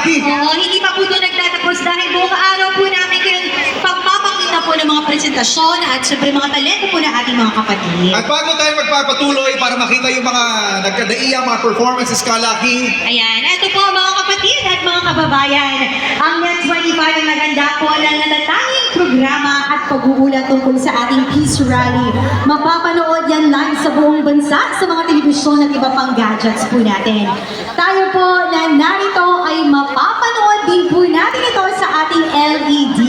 Kalaki. Oo, hindi pa po doon nagtatapos dahil buong araw po namin kayong pagpapakita po ng mga presentasyon at syempre mga talento po ng ating mga kapatid. At bago tayo magpapatuloy para makita yung mga nagkadaiyang mga performances, Kalaki, Ayan, eto po mga kapatid at mga kababayan. Ang Net 25 ang naganda po ng natatanging programa at pag-uulat tungkol sa ating Peace Rally. Mapapanood yan live sa buong bansa sa mga telebisyon at iba pang gadgets po natin. Tayo po na narito ay mapapanood din po natin ito sa ating LED.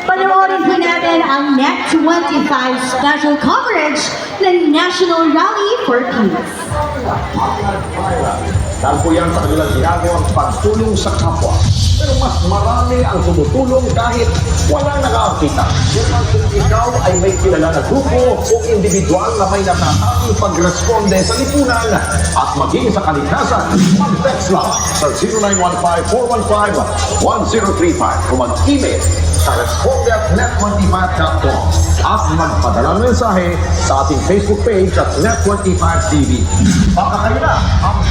Panoorin po natin ang Net 25 special coverage ng National Rally for Peace. Dahil po yan sa kanilang ginagawang pagtulong sa kapwa. Pero mas marami ang tumutulong kahit walang nakakita. Kung ikaw ay may kilala na grupo o individual na may natatanging pagresponde sa lipunan at maging sa kalikasan, mag-text lang sa 0915-415-1035 o mag-email sa responde@net25.com at magpadala ng mensahe sa ating Facebook page at Net25TV. Baka kayo na ang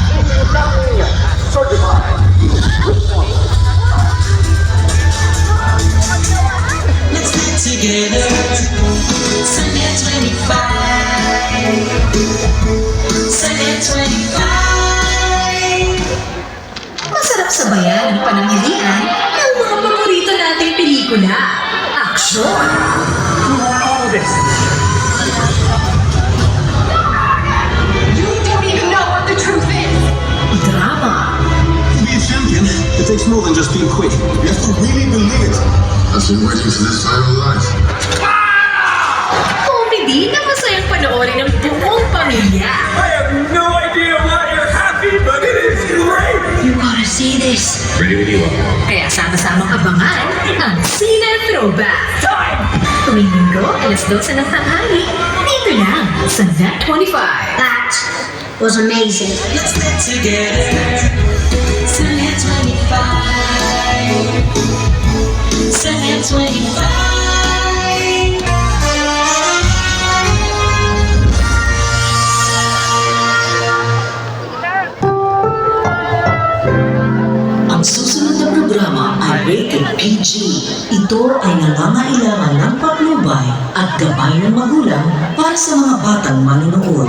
certified. Let's get together. Sunday 25. Sunday 25. Masarap sa bayan, pananghalian, ang mga paborito nating pelikula. Action! All this. You don't even know what the truth is. Drama. To be a champion, it takes more than just being quick. You have to really believe it. I've been waiting for this my whole life. Comedy na masayang panoorin ng buong pamilya. I have no idea why you're happy, but it is great! You gotta see this. Ready when you are. Kaya sama-samang abangan ang Cine Throwback. Time! Tuwing linggo, alas 12 ng tanghali. Dito lang sa Net25. That was amazing. Let's get together. Sa Net25. Sa Net25. Ang susunod na programa ay rated PG. Ito ay nangangailangan ng patnubay at gabay ng magulang para sa mga batang manonood.